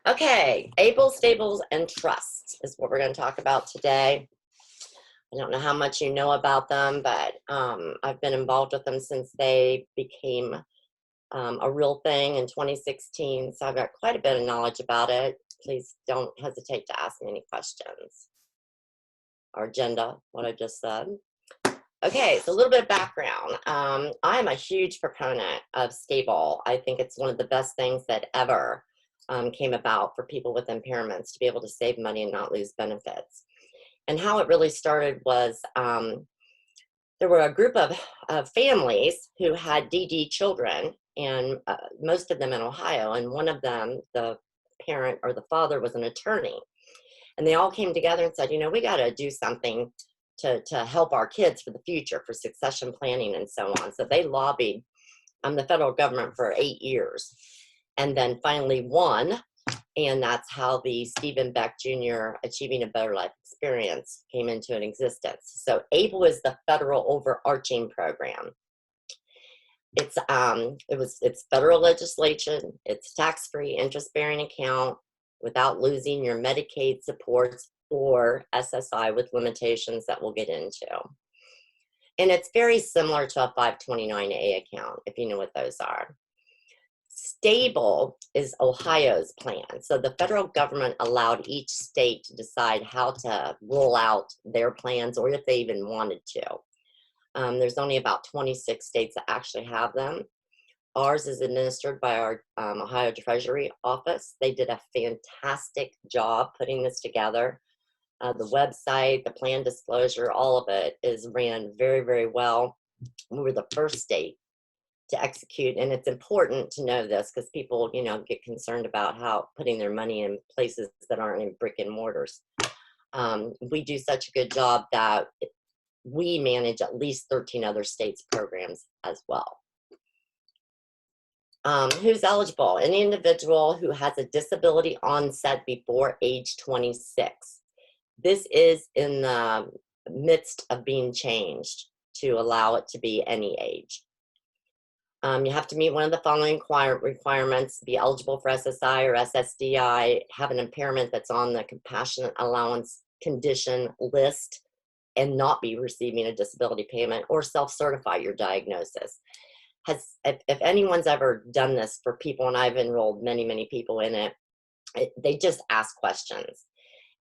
Okay, able, stables, and trusts is what we're going to talk about today. I don't know how much you know about them, but I've been involved with them since they became a real thing in 2016, so I've got quite a bit of knowledge about it. Please don't hesitate to ask me any questions. Our agenda, what I just said. Okay, so a little bit of background. I'm a huge proponent of stable. I think it's one of the best things that ever came about for people with impairments to be able to save money and not lose benefits. And how it really started was there were a group of families who had DD children, and most of them in Ohio, and one of them, the parent or the father, was an attorney. And they all came together and said, you know, we got to do something to help our kids for the future, for succession planning and so on. So they lobbied the federal government for 8 years and then finally won. And that's how the Stephen Beck Jr. Achieving a Better Life Experience came into existence. So ABLE is the federal overarching program. It's federal legislation. It's tax-free, interest-bearing account without losing your Medicaid supports or SSI with limitations that we'll get into. And it's very similar to a 529A account, if you know what those are. Stable is Ohio's plan. So the federal government allowed each state to decide how to roll out their plans or if they even wanted to. There's only about 26 states that actually have them. Ours is administered by our Ohio Treasury Office. They did a fantastic job putting this together. The website, the plan disclosure, all of it is ran very, very well. We were the first state to execute, and it's important to know this because people, you know, get concerned about how putting their money in places that aren't in brick and mortars. We do such a good job that we manage at least 13 other states' programs as well. Who's eligible? Any individual who has a disability onset before age 26. This is in the midst of being changed to allow it to be any age. You have to meet one of the following requirements: be eligible for SSI or SSDI, have an impairment that's on the compassionate allowance condition list, and not be receiving a disability payment, or self-certify your diagnosis. If anyone's ever done this for people, and I've enrolled many, many people in it, they just ask questions.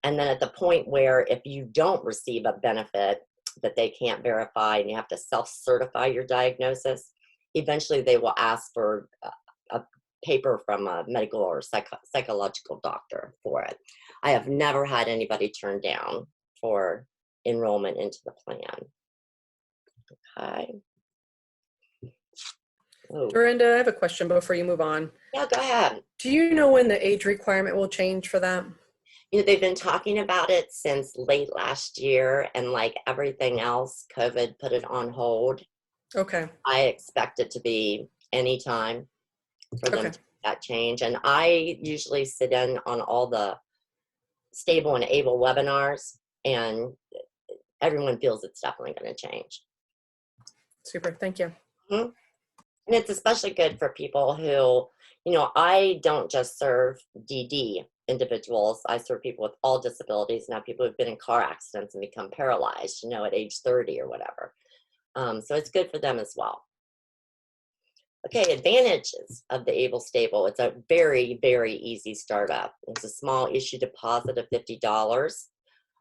And then at the point where if you don't receive a benefit that they can't verify and you have to self-certify your diagnosis, eventually they will ask for a paper from a medical or psychological doctor for it. I have never had anybody turn down for enrollment into the plan. Okay. Oh. Dorinda, I have a question before you move on. Yeah, go ahead. Do you know when the age requirement will change for that? You know, they've been talking about it since late last year, and like everything else, COVID put it on hold. Okay. I expect it to be any time for them to make that change. And I usually sit in on all the stable and able webinars, and everyone feels it's definitely going to change. Super. Thank you. Mm-hmm. And it's especially good for people who, you know, I don't just serve DD individuals. I serve people with all disabilities. Now, people who've been in car accidents and become paralyzed, you know, at age 30 or whatever. So it's good for them as well. Okay, advantages of the Able Stable. It's a very, very easy startup. It's a small issue deposit of $50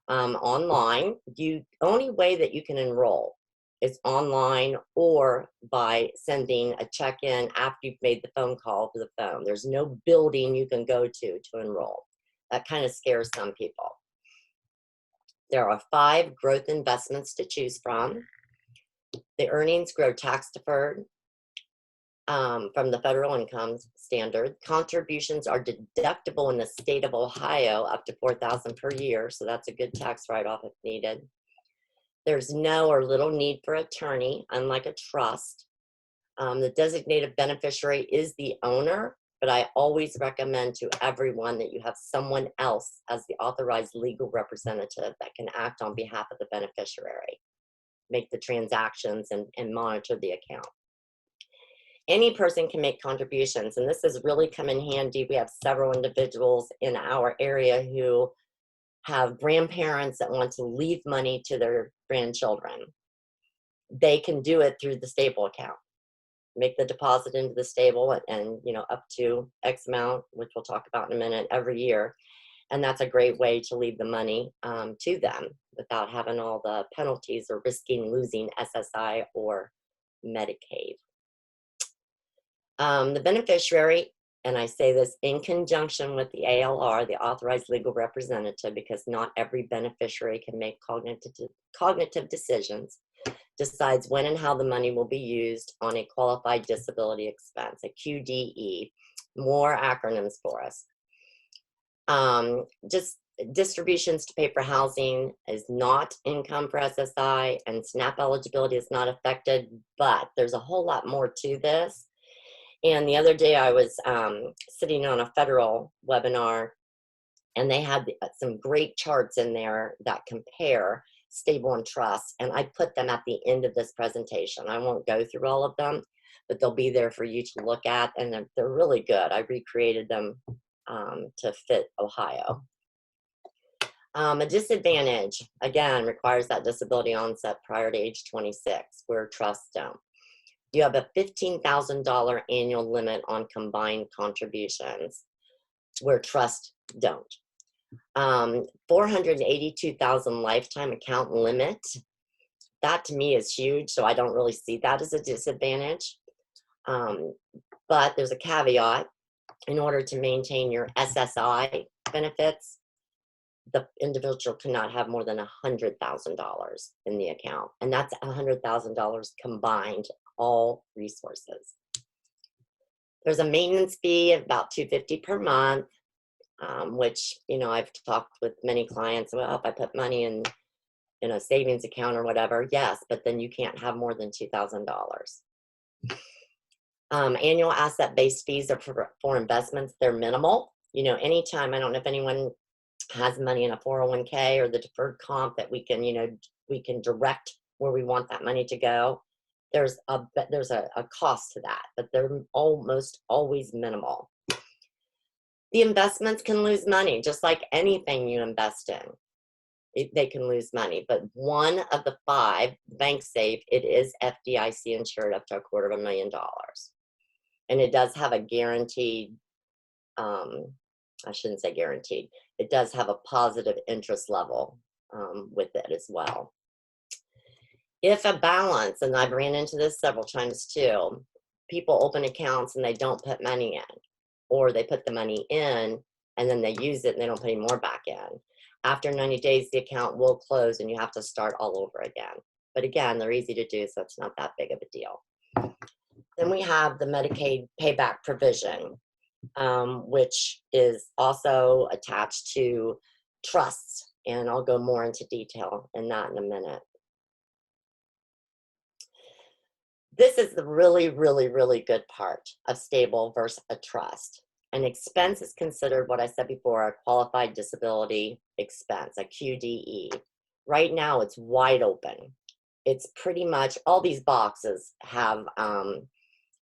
online. The only way that you can enroll is online or by sending a check-in after you've made the phone call to the phone. There's no building you can go to enroll. That kind of scares some people. There are 5 growth investments to choose from. The earnings grow tax deferred from the federal income standard. Contributions are deductible in the state of Ohio up to $4,000 per year, so that's a good tax write-off if needed. There's no or little need for attorney, unlike a trust. The designated beneficiary is the owner, but I always recommend to everyone that you have someone else as the authorized legal representative that can act on behalf of the beneficiary, make the transactions and monitor the account. Any person can make contributions, and this has really come in handy. We have several individuals in our area who have grandparents that want to leave money to their grandchildren. They can do it through the stable account. Make the deposit into the stable and up to X amount, which we'll talk about in a minute, every year. And that's a great way to leave the money to them without having all the penalties or risking losing SSI or Medicaid. The beneficiary, and I say this in conjunction with the ALR, the authorized legal representative, because not every beneficiary can make cognitive decisions, decides when and how the money will be used on a qualified disability expense, a QDE. More acronyms for us. Just distributions to pay for housing is not income for SSI, and SNAP eligibility is not affected, but there's a whole lot more to this. And the other day I was sitting on a federal webinar, and they had some great charts in there that compare stable and trust, and I put them at the end of this presentation. I won't go through all of them, but they'll be there for you to look at, and they're really good. I recreated them to fit Ohio. A disadvantage, again, requires that disability onset prior to age 26, where trusts don't. You have a $15,000 annual limit on combined contributions, where trusts don't. 482,000 lifetime account limit. That to me is huge, so I don't really see that as a disadvantage. But there's a caveat. In order to maintain your SSI benefits, the individual cannot have more than $100,000 in the account, and that's $100,000 combined, all resources. There's a maintenance fee of about $250 per month, which I've talked with many clients. Well, if I put money in a savings account or whatever, yes, but then you can't have more than $2,000. Annual asset-based fees are for investments. They're minimal. Anytime, I don't know if anyone has money in a 401k or the deferred comp that we can direct where we want that money to go. There's a cost to that, but they're almost always minimal. The investments can lose money, just like anything you invest in. They can lose money, but one of the 5, bank safe, it is FDIC insured up to $250,000. And it does have a guaranteed, I shouldn't say guaranteed, it does have a positive interest level with it as well. If a balance, and I've ran into this several times too, people open accounts and they don't put money in, or they put the money in and then they use it and they don't put any more back in. After 90 days, the account will close and you have to start all over again. But again, they're easy to do, so it's not that big of a deal. Then we have the Medicaid payback provision, which is also attached to trusts, and I'll go more into detail in that in a minute. This is the really, really, really good part of stable versus a trust. An expense is considered, what I said before, a qualified disability expense, a QDE. Right now, it's wide open. It's pretty much, all these boxes have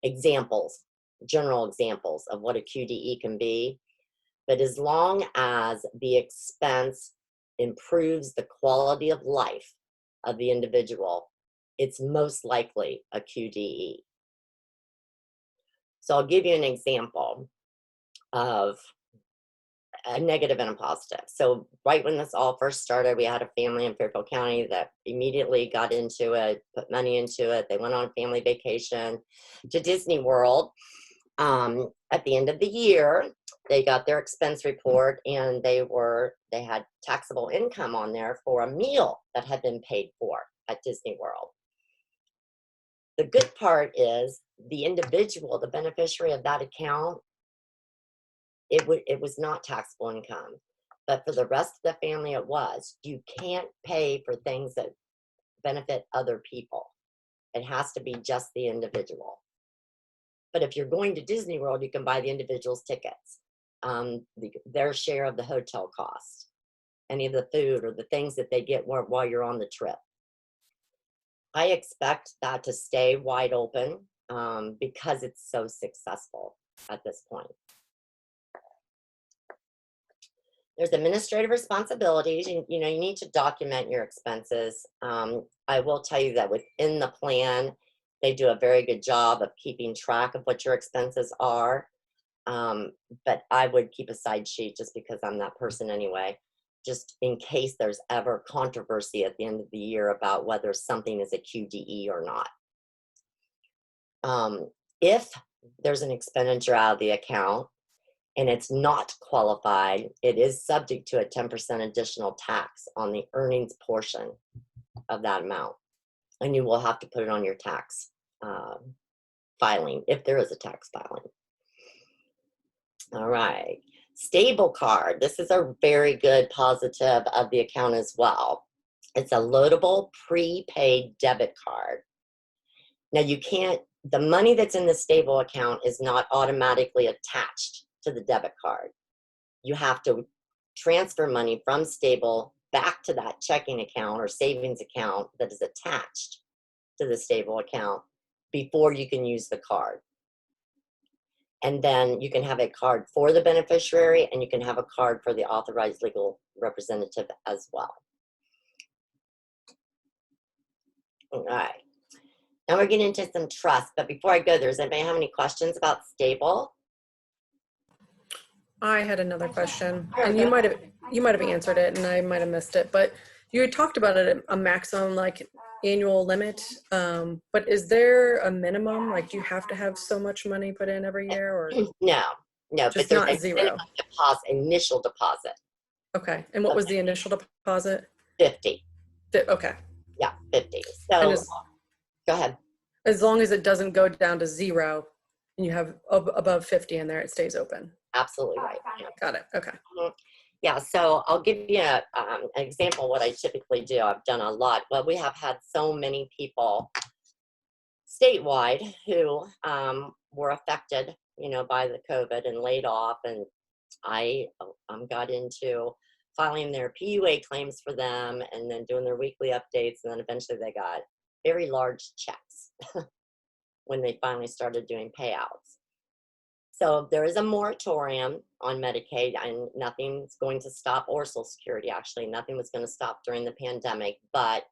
examples, general examples of what a QDE can be. But as long as the expense improves the quality of life of the individual, it's most likely a QDE. So I'll give you an example of a negative and a positive. So right when this all first started, we had a family in Fairfield County that immediately got into it, put money into it. They went on a family vacation to Disney World. At the end of the year, they got their expense report, and they had taxable income on there for a meal that had been paid for at Disney World. The good part is the individual, the beneficiary of that account, it was not taxable income. But for the rest of the family, it was. You can't pay for things that benefit other people. It has to be just the individual. But if you're going to Disney World, you can buy the individual's tickets, their share of the hotel cost, any of the food or the things that they get while you're on the trip. I expect that to stay wide open because it's so successful at this point. There's administrative responsibilities. You know, you need to document your expenses. I will tell you that within the plan, they do a very good job of keeping track of what your expenses are. But I would keep a side sheet just because I'm that person anyway, just in case there's ever controversy at the end of the year about whether something is a QDE or not. If there's an expenditure out of the account and it's not qualified, it is subject to a 10% additional tax on the earnings portion of that amount. And you will have to put it on your tax filing if there is a tax filing. All right. Stable card. This is a very good positive of the account as well. It's a loadable prepaid debit card. Now you can't, the money that's in the stable account is not automatically attached to the debit card. You have to transfer money from stable back to that checking account or savings account that is attached to the stable account before you can use the card. And then you can have a card for the beneficiary and you can have a card for the authorized legal representative as well. All right. Now we're getting into some trust, but before I go, does anybody have any questions about stable? I had another question, Sure, and go you might have answered it, and I might have missed it. But you had talked about it a maximum like annual limit. But is there a minimum? Like, do you have to have so much money put in every year, or No, but just there's not a zero? minimum deposit, initial deposit. Okay. And what was the initial deposit? 50. Okay. Yeah, 50. And So go ahead. as long as it doesn't go down to zero, and you have above 50 in there, it stays open. Absolutely right. Yeah. Got it. Okay. Yeah, so I'll give you an example of what I typically do. I've done a lot. Well, we have had so many people statewide who were affected, you know, by the COVID and laid off. And I got into filing their PUA claims for them and then doing their weekly updates. And then eventually they got very large checks when they finally started doing payouts. So there is a moratorium on Medicaid, and nothing's going to stop, or Social Security, actually. Nothing was going to stop during the pandemic, but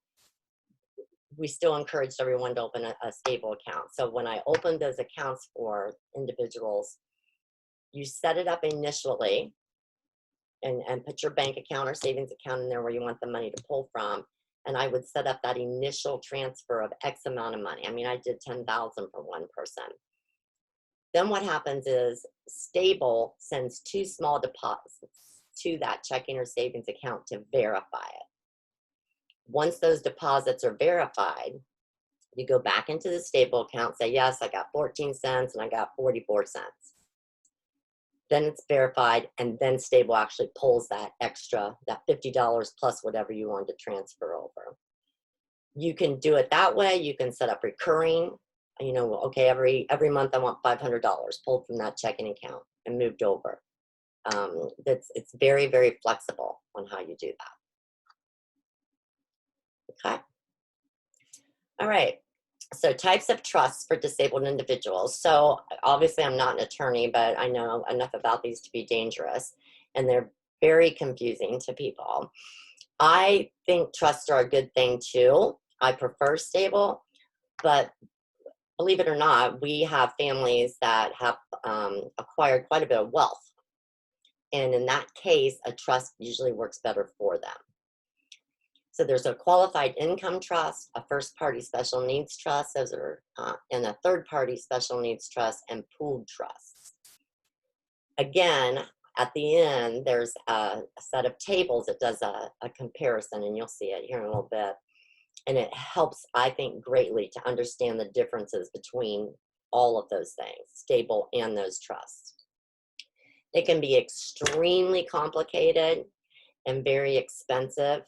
we still encouraged everyone to open a stable account. So when I opened those accounts for individuals, you set it up initially and put your bank account or savings account in there where you want the money to pull from. And I would set up that initial transfer of X amount of money. I mean, I did 10,000 for one person. Then what happens is stable sends 2 small deposits to that checking or savings account to verify it. Once those deposits are verified, you go back into the stable account, say, yes, I got 14 cents and I got 44 cents. Then it's verified, and then stable actually pulls that extra, that $50 plus whatever you want to transfer over. You can do it that way. You can set up recurring. You know, okay, every month I want $500 pulled from that checking account and moved over. It's very, very flexible on how you do that. Okay. All right. So types of trusts for disabled individuals. So obviously I'm not an attorney, but I know enough about these to be dangerous, and they're very confusing to people. I think trusts are a good thing too. I prefer stable, but believe it or not, we have families that have acquired quite a bit of wealth. And in that case, a trust usually works better for them. So there's a qualified income trust, a first party special needs trust, those are, and a third party special needs trust, and pooled trusts. Again, at the end, there's a set of tables that does a comparison, and you'll see it here in a little bit. And it helps, I think, greatly to understand the differences between all of those things, stable and those trusts. They can be extremely complicated and very expensive.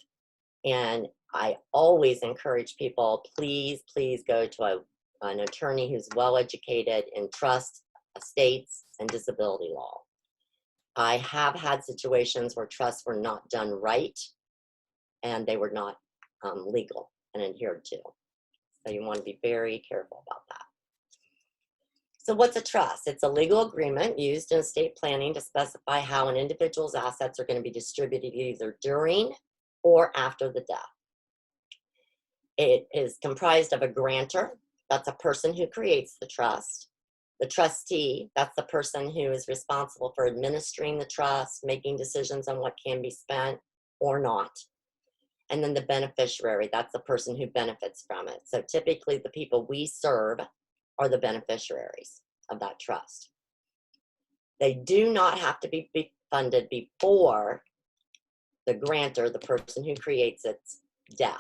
And I always encourage people, please, please go to an attorney who's well-educated in trust, estates, and disability law. I have had situations where trusts were not done right, and they were not legal and adhered to. So you want to be very careful about that. So what's a trust? It's a legal agreement used in estate planning to specify how an individual's assets are going to be distributed either during or after the death. It is comprised of a grantor, that's a person who creates the trust. The trustee, that's the person who is responsible for administering the trust, making decisions on what can be spent or not. And then the beneficiary, that's the person who benefits from it. So typically the people we serve are the beneficiaries of that trust. They do not have to be funded before the grantor, the person who creates its death.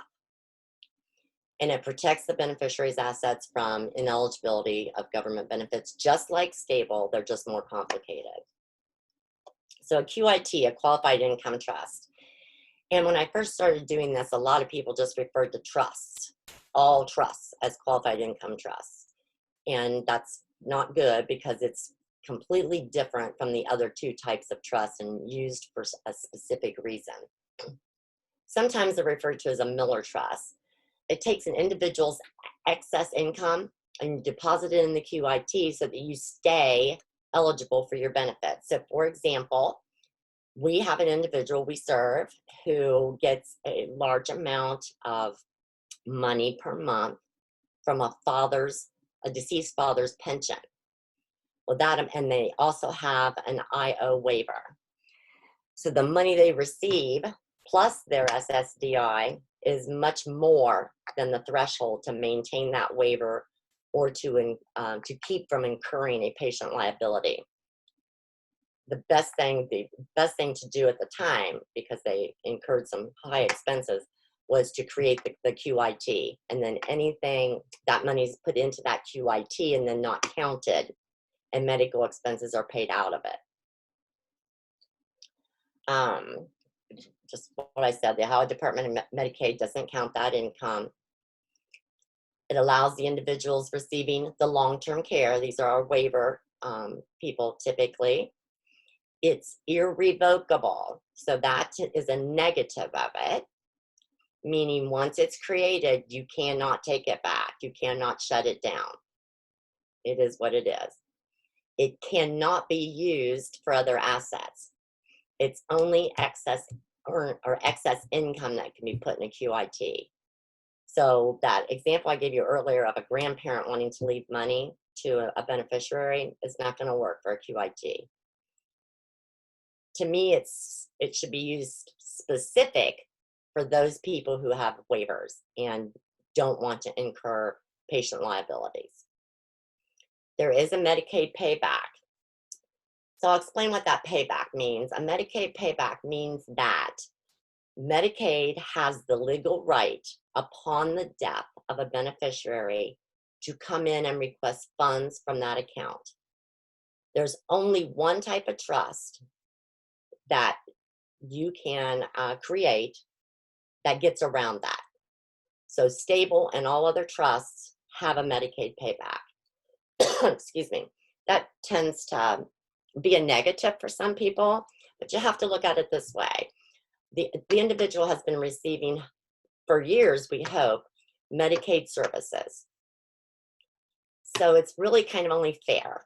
And it protects the beneficiary's assets from ineligibility of government benefits, just like stable, they're just more complicated. So a QIT, a qualified income trust. And when I first started doing this, a lot of people just referred to trusts, all trusts, as qualified income trusts. And that's not good because it's completely different from the other two types of trusts and used for a specific reason. Sometimes they're referred to as a Miller trust. It takes an individual's excess income and deposit it in the QIT so that you stay eligible for your benefits. So for example, we have an individual we serve who gets a large amount of money per month from a deceased father's pension. Well, and they also have an IO waiver. So the money they receive plus their SSDI is much more than the threshold to maintain that waiver or to keep from incurring a patient liability. The best thing to do at the time, because they incurred some high expenses, was to create the QIT, and then anything that money's put into that QIT and then not counted, and medical expenses are paid out of it. Just what I said, the Ohio Department of Medicaid doesn't count that income. It allows the individuals receiving the long-term care, these are our waiver people typically. It's irrevocable, so that is a negative of it, meaning once it's created, you cannot take it back. You cannot shut it down. It is what it is. It cannot be used for other assets. It's only excess or excess income that can be put in a QIT. So that example I gave you earlier of a grandparent wanting to leave money to a beneficiary is not going to work for a QIT. To me, it should be used specific for those people who have waivers and don't want to incur patient liabilities. There is a Medicaid payback. So I'll explain what that payback means. A Medicaid payback means that Medicaid has the legal right upon the death of a beneficiary to come in and request funds from that account. There's only one type of trust that you can create that gets around that. So stable and all other trusts have a Medicaid payback. Excuse me. That tends to be a negative for some people, but you have to look at it this way. The individual has been receiving, for years, we hope, Medicaid services. So it's really kind of only fair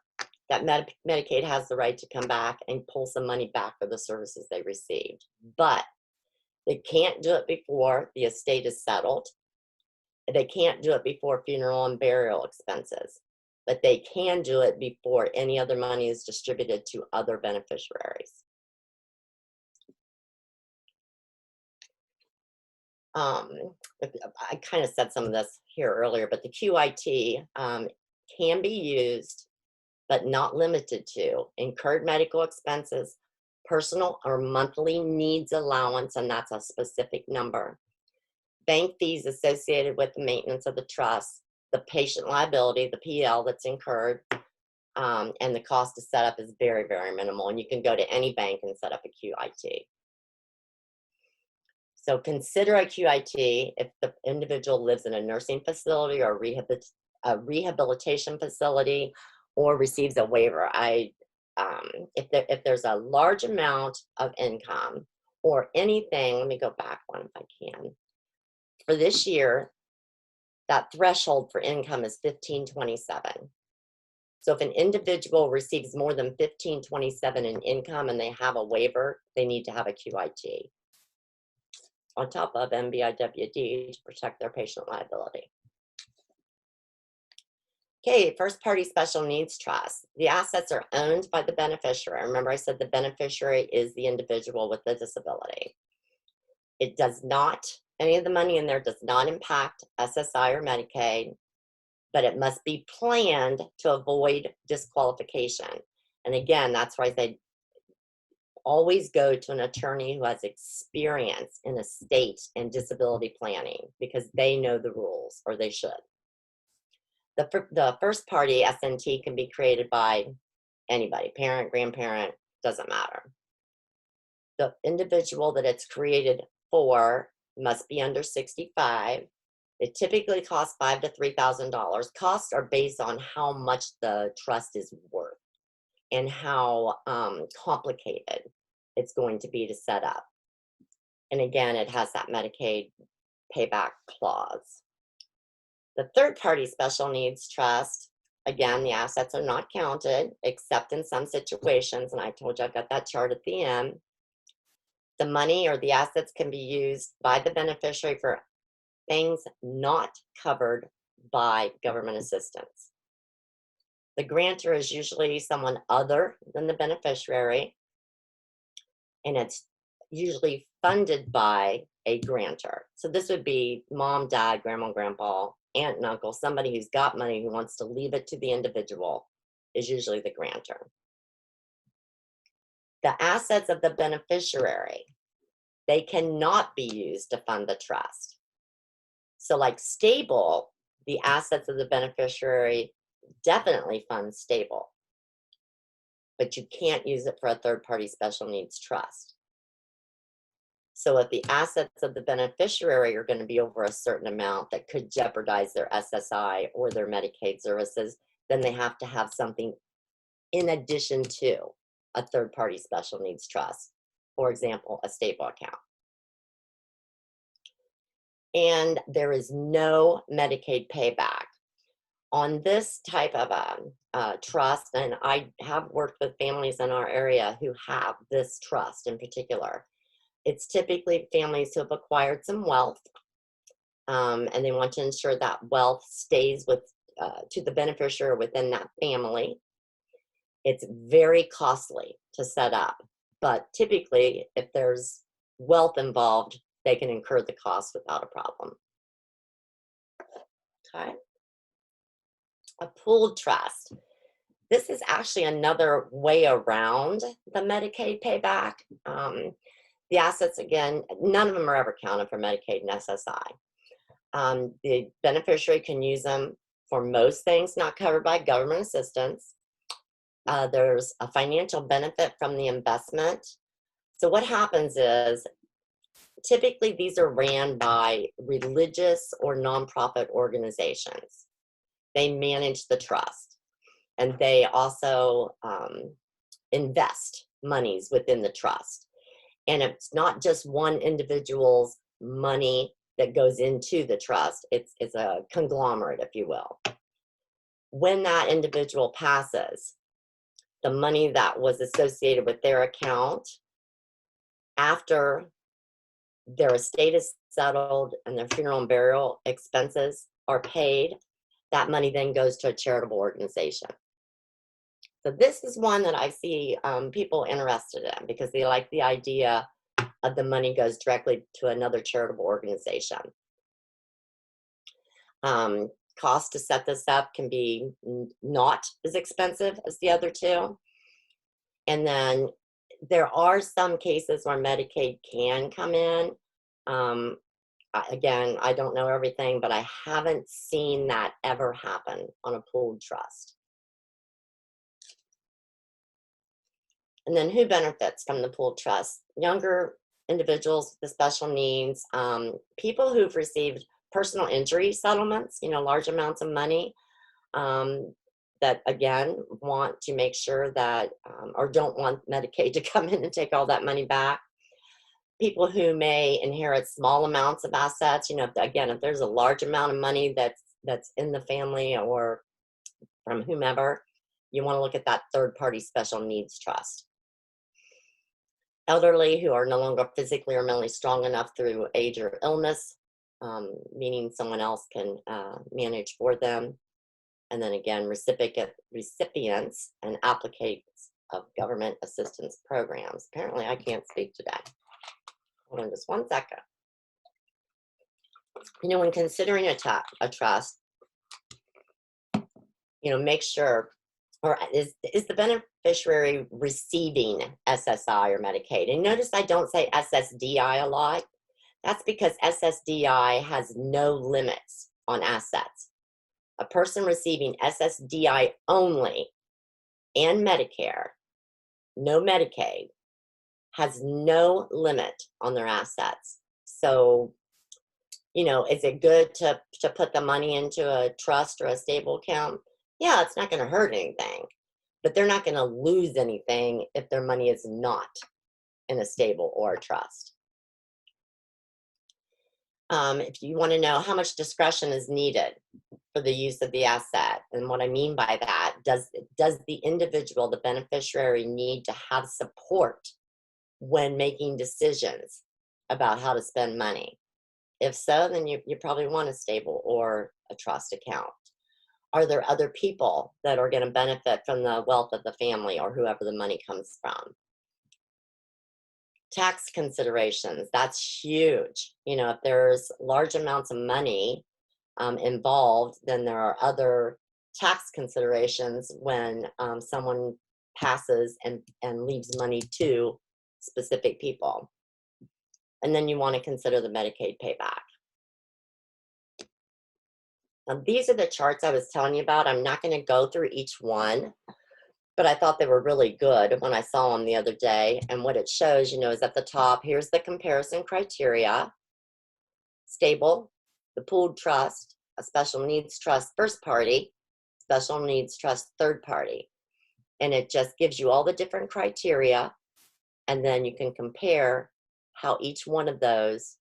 that Medicaid has the right to come back and pull some money back for the services they received. But they can't do it before the estate is settled. They can't do it before funeral and burial expenses. But they can do it before any other money is distributed to other beneficiaries. I kind of said some of this here earlier, but the QIT can be used, but not limited to, incurred medical expenses, personal or monthly needs allowance, and that's a specific number, bank fees associated with the maintenance of the trust, the patient liability, the PL that's incurred, and the cost to set up is very, very minimal. And you can go to any bank and set up a QIT. So consider a QIT if the individual lives in a nursing facility or a rehabilitation facility or receives a waiver. If there's a large amount of income or anything, let me go back one if I can. For this year, that threshold for income is $1,527. So if an individual receives more than 1527 in income and they have a waiver, they need to have a QIT on top of MBIWD to protect their patient liability. Okay, first party special needs trust. The assets are owned by the beneficiary. Remember I said the beneficiary is the individual with the disability. It does not, any of the money in there does not impact SSI or Medicaid, but it must be planned to avoid disqualification. And again, that's why I say always go to an attorney who has experience in estate and disability planning because they know the rules, or they should. The first party SNT can be created by anybody, parent, grandparent, doesn't matter. The individual that it's created for must be under 65. It typically costs $5,000 to $3,000. Costs are based on how much the trust is worth and how complicated it's going to be to set up. And again, it has that Medicaid payback clause. The third party special needs trust, again, the assets are not counted except in some situations. And I told you I've got that chart at the end. The money or the assets can be used by the beneficiary for things not covered by government assistance. The grantor is usually someone other than the beneficiary, and it's usually funded by a grantor. So this would be mom, dad, grandma, grandpa, aunt and uncle, somebody who's got money who wants to leave it to the individual is usually the grantor. The assets of the beneficiary, they cannot be used to fund the trust. So like stable, the assets of the beneficiary definitely fund stable, but you can't use it for a third party special needs trust. So if the assets of the beneficiary are going to be over a certain amount that could jeopardize their SSI or their Medicaid services, then they have to have something in addition to a third party special needs trust. For example, a stable account. And there is no Medicaid payback. On this type of a trust, and I have worked with families in our area who have this trust in particular, it's typically families who have acquired some wealth, and they want to ensure that wealth stays with to the beneficiary within that family. It's very costly to set up, but typically, if there's wealth involved, they can incur the cost without a problem. Okay. A pooled trust. This is actually another way around the Medicaid payback. The assets, again, none of them are ever counted for Medicaid and SSI. The beneficiary can use them for most things not covered by government assistance. There's a financial benefit from the investment. So what happens is, typically these are ran by religious or nonprofit organizations. They manage the trust, and they also invest monies within the trust. And it's not just one individual's money that goes into the trust. It's a conglomerate, if you will. When that individual passes, the money that was associated with their account, after their estate is settled and their funeral and burial expenses are paid, that money then goes to a charitable organization. So this is one that I see people interested in because they like the idea of the money goes directly to another charitable organization. Cost to set this up can be not as expensive as the other two. And then there are some cases where Medicaid can come in. Again, I don't know everything, but I haven't seen that ever happen on a pooled trust. And then who benefits from the pooled trust? Younger individuals with special needs, people who've received personal injury settlements, large amounts of money, that again want to make sure that, or don't want Medicaid to come in and take all that money back. People who may inherit small amounts of assets, again, if there's a large amount of money that's in the family or from whomever, you want to look at that third-party special needs trust. Elderly who are no longer physically or mentally strong enough through age or illness, meaning someone else can manage for them. And then again, recipients and applicants of government assistance programs. Apparently, I can't speak today. Hold on just 1 second. When considering a trust, make sure, or is the beneficiary receiving SSI or Medicaid? And notice I don't say SSDI a lot. That's because SSDI has no limits on assets. A person receiving SSDI only and Medicare, no Medicaid, has no limit on their assets. So, is it good to put the money into a trust or a stable account? Yeah, it's not going to hurt anything, but they're not going to lose anything if their money is not in a stable or a trust. If you want to know how much discretion is needed for the use of the asset, and what I mean by that, does the individual, the beneficiary, need to have support when making decisions about how to spend money? If so, then you probably want a stable or a trust account. Are there other people that are going to benefit from the wealth of the family or whoever the money comes from? Tax considerations, that's huge. If there's large amounts of money involved, then there are other tax considerations when someone passes and leaves money to specific people. And then you want to consider the Medicaid payback. Now, these are the charts I was telling you about. I'm not going to go through each one, but I thought they were really good when I saw them the other day. And what it shows, is at the top, here's the comparison criteria: stable, the pooled trust, a special needs trust first party, special needs trust third party. And it just gives you all the different criteria, and then you can compare how each one of those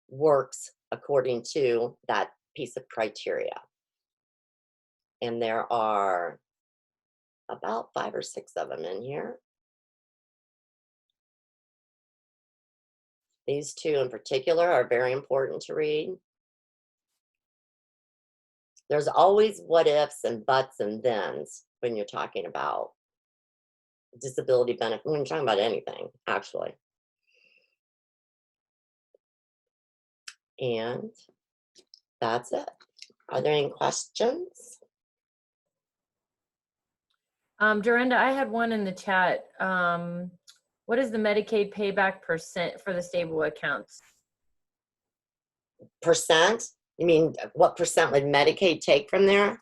works according to that piece of criteria. And there are about 5 or 6 of them in here. These two in particular are very important to read. There's always what ifs and buts and thens when you're talking about disability benefit, when you're talking about anything, actually. And that's it. Are there any questions? Dorinda, I had one in the chat. What is the Medicaid payback percent for the stable accounts? Percent? You mean what percent would Medicaid take from there?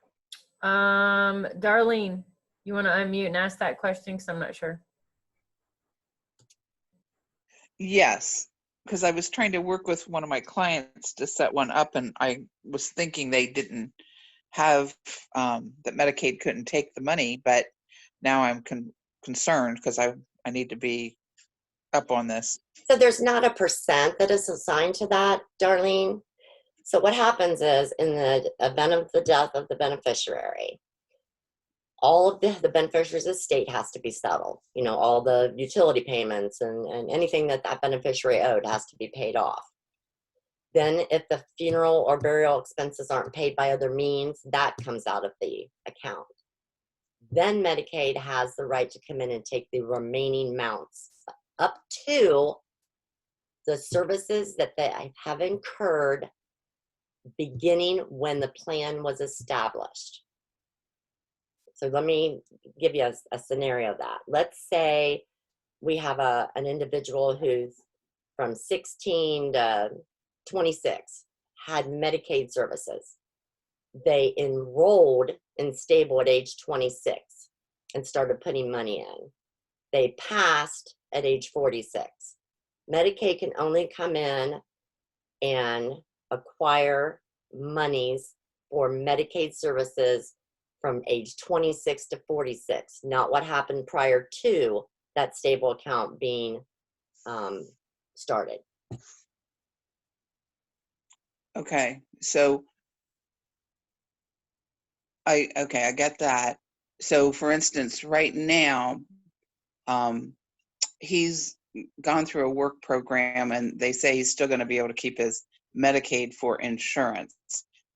Darlene, you want to unmute and ask that question, because I'm not sure. Yes, because I was trying to work with one of my clients to set one up, and I was thinking they didn't have, that Medicaid couldn't take the money, but now I'm concerned because I need to be up on this. So there's not a percent that is assigned to that, Darlene. So what happens is, in the event of the death of the beneficiary, all of the beneficiary's estate has to be settled. All the utility payments and anything that beneficiary owed has to be paid off. Then if the funeral or burial expenses aren't paid by other means, that comes out of the account. Then Medicaid has the right to come in and take the remaining amounts up to the services that they have incurred beginning when the plan was established. So let me give you a scenario of that. Let's say we have an individual who's from 16 to 26, had Medicaid services. They enrolled in stable at age 26 and started putting money in. They passed at age 46. Medicaid can only come in and acquire monies for Medicaid services from age 26 to 46, not what happened prior to that stable account being started. Okay, so Okay, I get that. So for instance, right now, he's gone through a work program and they say he's still going to be able to keep his Medicaid for insurance,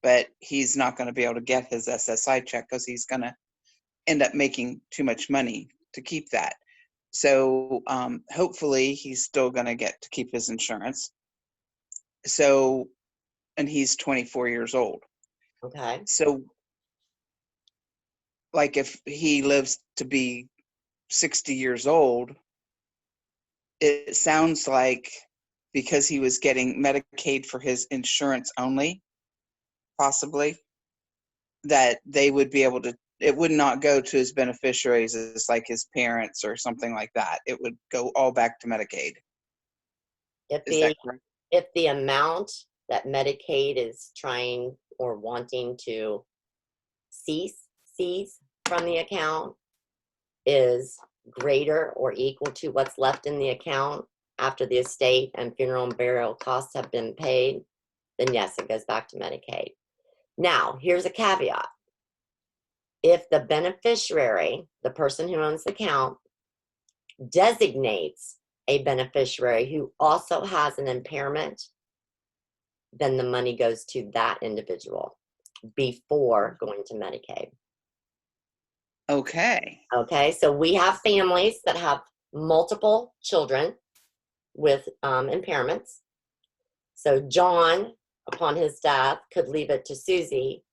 but he's not going to be able to get his SSI check because he's going to end up making too much money to keep that. So hopefully he's still going to get to keep his insurance. So, and he's 24 years old. Okay. So like if he lives to be 60 years old, it sounds like because he was getting Medicaid for his insurance only, possibly, that they would be able to, it would not go to his beneficiaries as like his parents or something like that. It would go all back to Medicaid. If Is that the correct? if the amount that Medicaid is trying or wanting to seize from the account is greater or equal to what's left in the account after the estate and funeral and burial costs have been paid, then yes, it goes back to Medicaid. Now, here's a caveat. If the beneficiary, the person who owns the account, designates a beneficiary who also has an impairment, then the money goes to that individual before going to Medicaid. Okay. Okay, so we have families that have multiple children with impairments. So John, upon his death, could leave it to Susie.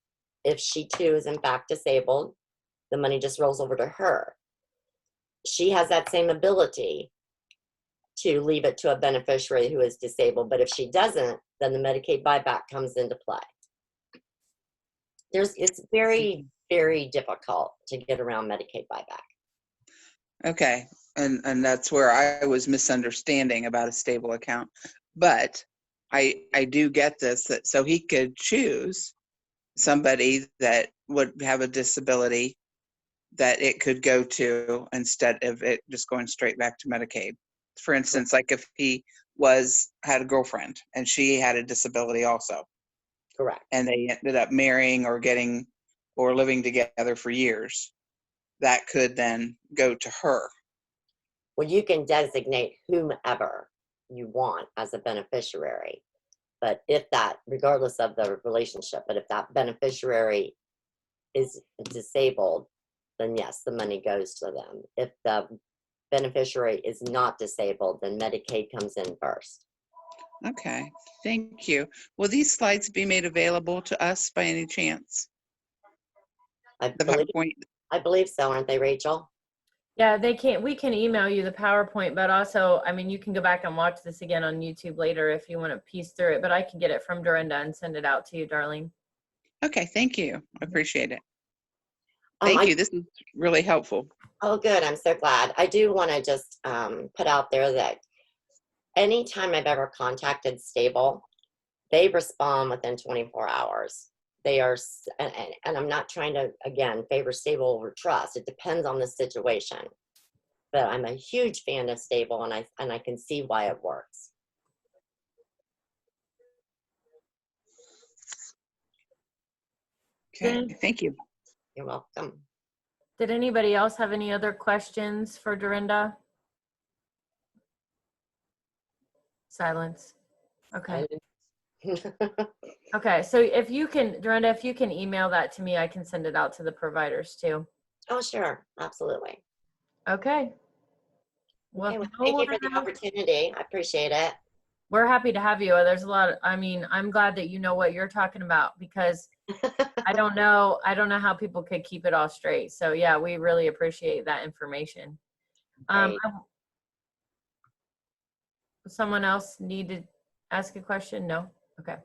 If she too is in fact disabled, the money just rolls over to her. She has that same ability to leave it to a beneficiary who is disabled, but if she doesn't, then the Medicaid buyback comes into play. It's very, very difficult to get around Medicaid buyback. Okay. And that's where I was misunderstanding about a stable account. But I do get this, that so he could choose somebody that would have a disability that it could go to instead of it just going straight back to Medicaid. For instance, like if he had a girlfriend and she had a disability also, Correct. and they ended up marrying or living together for years, that could then go to her. Well, you can designate whomever you want as a beneficiary. But if that, regardless of the relationship, but if that beneficiary is disabled, then yes, the money goes to them. If the beneficiary is not disabled, then Medicaid comes in first. Okay, thank you. Will these slides be made available to us by any chance? The PowerPoint? I believe so, aren't they, Rachel? Yeah, we can email you the PowerPoint, but also, I mean, you can go back and watch this again on YouTube later if you want to piece through it, but I can get it from Dorinda and send it out to you, Darlene. Okay, thank you. I appreciate it. Thank you. This is really helpful. Oh, good. I'm so glad. I do want to just put out there that anytime I've ever contacted Stable, they respond within 24 hours. They are, and I'm not trying to, again, favor Stable over trust. It depends on the situation. But I'm a huge fan of Stable, and I can see why it works. Okay, thank you. You're welcome. Did anybody else have any other questions for Dorinda? Silence. Okay. Okay, so if you can, Dorinda, if you can email that to me, I can send it out to the providers too. Oh, sure. Absolutely. Okay. Well, Okay, well, thank you for the opportunity. I appreciate it. We're happy to have you. There's a lot of, I mean, I'm glad that you know what you're talking about because I don't know how people could keep it all straight. So yeah, we really appreciate that information. Someone else need to ask a question? No? Okay.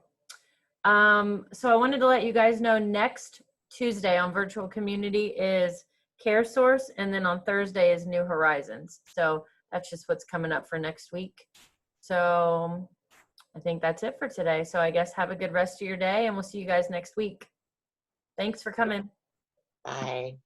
So I wanted to let you guys know next Tuesday on Virtual Community is Care Source, and then on Thursday is New Horizons. So that's just what's coming up for next week. So I think that's it for today. So I guess have a good rest of your day, and we'll see you guys next week. Thanks for coming. Bye.